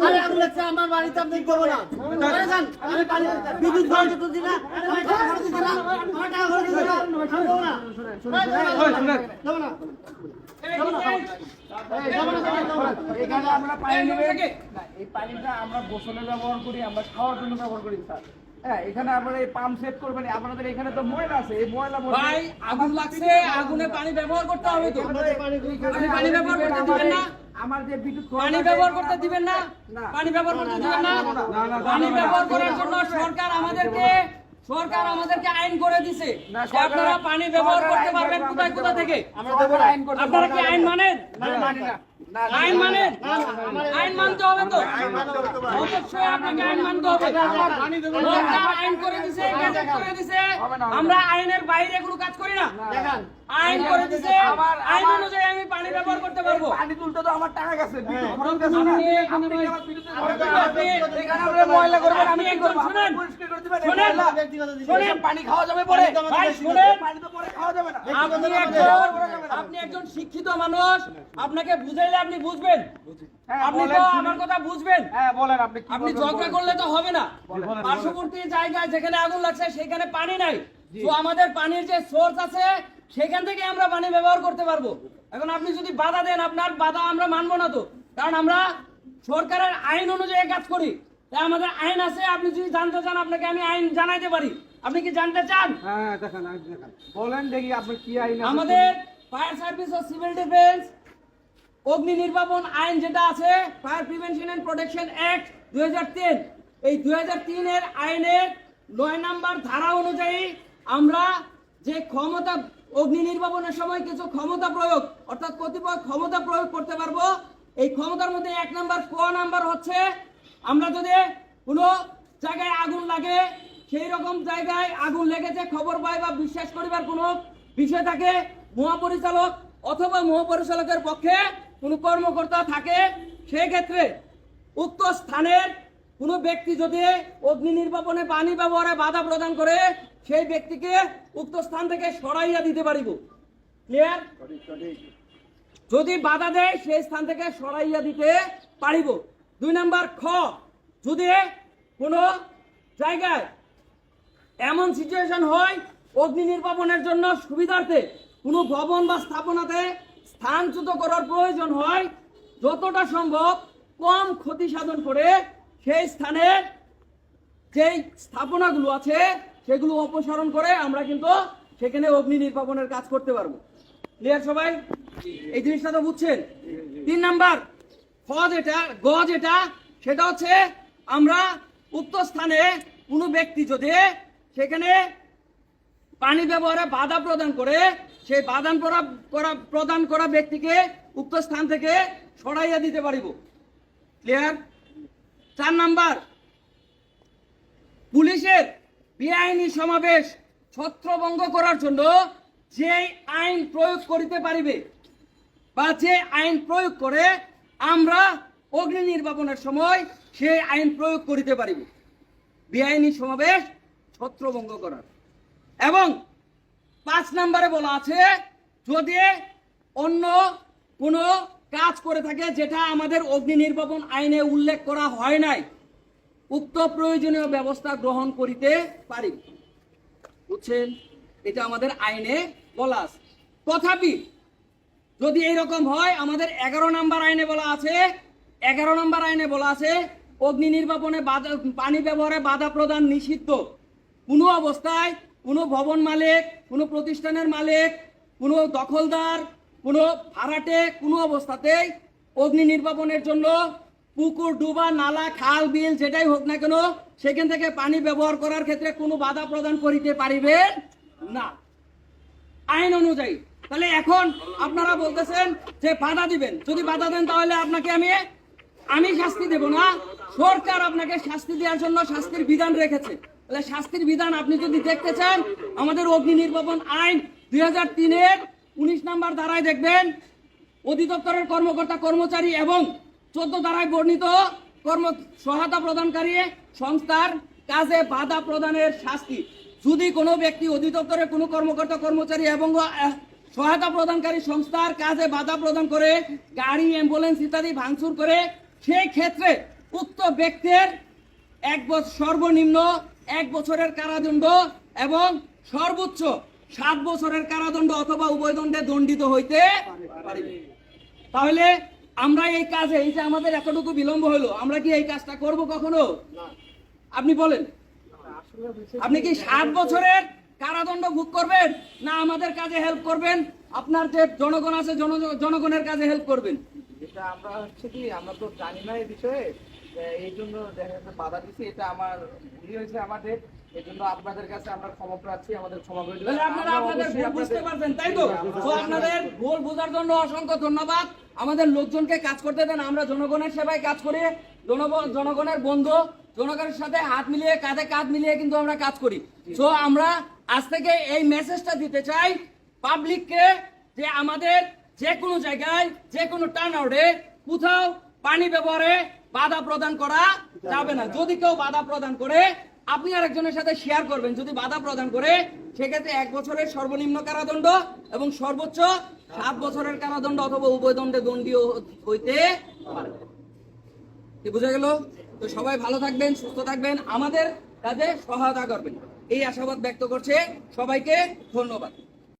আরে আগুন লাগছে আমার বাড়িতে আপনি দেবো না আরে যান আমি পানি বিদ্যুৎ খরচ তো দিই না আমি টাকা খরচ দিই না আমি টাকা খরচ দিই না আমি দেবো না দেবো না এখানে আমরা পানি নেবে এই পানিটা আমরা গোসলে ব্যবহার করি, আমরা খাওয়ার জন্য ব্যবহার করি স্যার। হ্যাঁ, এখানে আপনারা এই পাম্প সেট করবেন, আপনাদের এখানে তো ময়লা আছে, এই ময়লা ভাই আগুন লাগছে, আগুনে পানি ব্যবহার করতে হবে তো। আপনি পানি ব্যবহার করতে দিবেন না? আমার যে বিদ্যুৎ পানি ব্যবহার করতে দিবেন না? পানি ব্যবহার করতে দিবেন না? পানি ব্যবহার করার জন্য সরকার আমাদেরকে আইন করে দিছে। আপনারা পানি ব্যবহার করতে পারবেন কোথায় কোথা থেকে? আপনারা কি আইন মানেন? আইন মানেন? আইন মানতে হবে তো, অবশ্যই আপনাকে আইন মানতে হবে। সরকার আইন করে দিছে, গেজেট করে দিছে, আমরা আইনের বাইরে কোনো কাজ করি না। আইন করে দিছে, আইন অনুযায়ী আমি পানি ব্যবহার করতে পারবো। পানি তুলতে তো আমার টাকা গেছে, পানি খাওয়া যাবে পরে, খাওয়া যাবে না। আপনি একজন শিক্ষিত মানুষ, আপনাকে বুঝাইলে আপনি বুঝবেন, আপনি তো আমার কথা বুঝবেন। হ্যাঁ বলেন, আপনি ঝগড়া করলে তো হবে না। পার্শ্ববর্তী জায়গায় যেখানে আগুন লাগছে সেখানে পানি নাই, তো আমাদের পানির যে সোর্স আছে সেখান থেকে আমরা পানি ব্যবহার করতে পারবো। এখন আপনি যদি বাধা দেন, আপনার বাধা আমরা মানবো না তো, কারণ আমরা সরকারের আইন অনুযায়ী কাজ করি। তাই আমাদের আইন আছে, আপনি যদি জানতে চান আপনাকে আমি আইন জানাইতে পারি। আপনি কি জানতে চান? হ্যাঁ দেখান, বলেন দেখি আপনি কি আইন। আমাদের ফায়ার সার্ভিস ও সিভিল ডিফেন্স অগ্নি নির্বাপন আইন যেটা আছে, fire prevention and protection act 2003, এই 2003 এর আইনের 9 নম্বর ধারা অনুযায়ী আমরা যে ক্ষমতা অগ্নি নির্বাপনের সময় কিছু ক্ষমতা প্রয়োগ, অর্থাৎ কতিপয় ক্ষমতা প্রয়োগ করতে পারবো। এই ক্ষমতার মধ্যে 1 নম্বর ক নাম্বার হচ্ছে, আমরা যদি কোনো জায়গায় আগুন লাগে, সেই রকম জায়গায় আগুন লেগেছে খবর পাই বা বিশ্বাস করিবার কোনো বিষয় থাকে, মহাপরিচালক অথবা মহাপরিচালকের পক্ষে কোনো কর্মকর্তা থাকে, সেই ক্ষেত্রে উক্ত স্থানের কোনো ব্যক্তি যদি অগ্নি নির্বাপনে পানি ব্যবহারে বাধা প্রদান করে, সেই ব্যক্তিকে উক্ত স্থান থেকে সরাইয়া দিতে পারিব। ক্লিয়ার? যদি বাধা দেয় সেই স্থান থেকে সরাইয়া দিতে পারিব। 2 নম্বর খ, যদি কোনো জায়গায় এমন সিচুয়েশন হয় অগ্নি নির্বাপনের জন্য সুবিধার্থে কোনো ভবন বা স্থাপনাতে স্থানচ্যুত করার প্রয়োজন হয়, যতটা সম্ভব কম ক্ষতি সাধন করে সেই স্থানের যেই স্থাপনাগুলো আছে সেগুলো অপসারণ করে আমরা কিন্তু সেখানে অগ্নি নির্বাপনের কাজ করতে পারবো। ক্লিয়ার সবাই? এই জিনিসটা তো বুঝছেন। 3 নাম্বার গ যেটা, সেটা হচ্ছে আমরা উক্ত স্থানে কোনো ব্যক্তি যদি সেখানে পানি ব্যবহারে বাধা প্রদান করে, সেই বাধা প্রদান করা ব্যক্তিকে উক্ত স্থান থেকে সরাইয়া দিতে পারিব। ক্লিয়ার? 4 নাম্বার, পুলিশের বেআইনি সমাবেশ ছত্রভঙ্গ করার জন্য যে আইন প্রয়োগ করিতে পারিবে বা যে আইন প্রয়োগ করে আমরা অগ্নি নির্বাপনের সময় সেই আইন প্রয়োগ করিতে পারিব, বেআইনি সমাবেশ ছত্রভঙ্গ করার। এবং 5 নম্বরে বলা আছে, যদি অন্য কোনো কাজ করে থাকে যেটা আমাদের অগ্নি নির্বাপন আইনে উল্লেখ করা হয় নাই, উক্ত প্রয়োজনীয় ব্যবস্থা গ্রহণ করিতে পারি। বুঝছেন? এটা আমাদের আইনে বলা আছে। তথাপি যদি এইরকম হয়, আমাদের 11 নম্বর আইনে বলা আছে, 11 নম্বর আইনে বলা আছে অগ্নি নির্বাপনে পানি ব্যবহারে বাধা প্রদান নিষিদ্ধ। কোনো অবস্থায় কোনো ভবন মালিক, কোনো প্রতিষ্ঠানের মালিক, কোনো দখলদার, কোনো ভাড়াটে কোনো অবস্থাতেই অগ্নি নির্বাপনের জন্য পুকুর, ডুবা, নালা, খাল, বিল যেটাই হোক না কেন সেখান থেকে পানি ব্যবহার করার ক্ষেত্রে কোনো বাধা প্রদান করিতে পারিবেন না আইন অনুযায়ী। তাহলে এখন আপনারা বলতেছেন যে বাধা দিবেন, যদি বাধা দেন তাহলে আপনাকে আমি শাস্তি দেব না, সরকার আপনাকে শাস্তি দেওয়ার জন্য শাস্তির বিধান রেখেছে। তাহলে শাস্তির বিধান আপনি যদি দেখতে চান, আমাদের অগ্নি নির্বাপন আইন 2003 এর 19 নম্বর ধারায় দেখবেন, অধিদপ্তরের কর্মকর্তা কর্মচারী এবং 14 ধারায় বর্ণিত সহায়তা প্রদানকারী সংস্থার কাজে বাধা প্রদানের শাস্তি। যদি কোনো ব্যক্তি অধিদপ্তরের কোনো কর্মকর্তা কর্মচারী এবং সহায়তা প্রদানকারী সংস্থার কাজে বাধা প্রদান করে, গাড়ি, অ্যাম্বুলেন্স ইত্যাদি ভাঙচুর করে, সেই ক্ষেত্রে উক্ত ব্যক্তির সর্বনিম্ন 1 বছরের কারাদণ্ড এবং সর্বোচ্চ 7 বছরের কারাদণ্ড অথবা উভয় দণ্ডে দণ্ডিত হইতে পারিবে। তাহলে আমরা এই কাজে, এই যে আমাদের এতটুকু বিলম্ব হলো, আমরা কি এই কাজটা করব কখনো? আপনি বলেন, আপনি কি 7 বছরের কারাদণ্ড ভোগ করবেন, না আমাদের কাজে হেল্প করবেন, আপনার যে জনগণ আছে জনগণের কাজে হেল্প করবেন? এটা আমরা হচ্ছে কি, আমরা তো জানি না এই বিষয়ে, এই জন্য দেখা যাচ্ছে বাধা দিচ্ছি। এটা আমার ভুল হয়েছে আমাদের, এই জন্য আপনাদের কাছে আমরা ক্ষমা প্রার্থী, আমাদের ক্ষমা করে দিবেন। তাহলে আপনারা আপনাদের ভুল বুঝতে পারছেন, তাই তো? তো আপনাদের ভুল বোঝার জন্য অসংখ্য ধন্যবাদ। আমাদের লোকজনকে কাজ করতে দেন, আমরা জনগণের সেবায় কাজ করি, জনগণের বন্ধু, জনগণের সাথে হাত মিলিয়ে, কাঁধে কাঁধ মিলিয়ে কিন্তু আমরা কাজ করি। তো আমরা আজ থেকে এই মেসেজটা দিতে চাই পাবলিককে, যে আমাদের যে কোনো জায়গায়, যে কোনো টার্ন আউটে কোথাও পানি ব্যবহারে বাধা প্রদান করা যাবে না। যদি কেউ বাধা প্রদান করে, আপনি আরেকজনের সাথে শেয়ার করবেন। যদি বাধা প্রদান করে, সেক্ষেত্রে 1 বছরের সর্বনিম্ন কারাদণ্ড এবং সর্বোচ্চ 7 বছরের কারাদণ্ড অথবা উভয় দণ্ডে দণ্ডীয় হইতে পারে। কি বুঝা গেল? তো সবাই ভালো থাকবেন, সুস্থ থাকবেন, আমাদের কাজে সহায়তা করবেন, এই আশাবাদ ব্যক্ত করছে। সবাইকে ধন্যবাদ।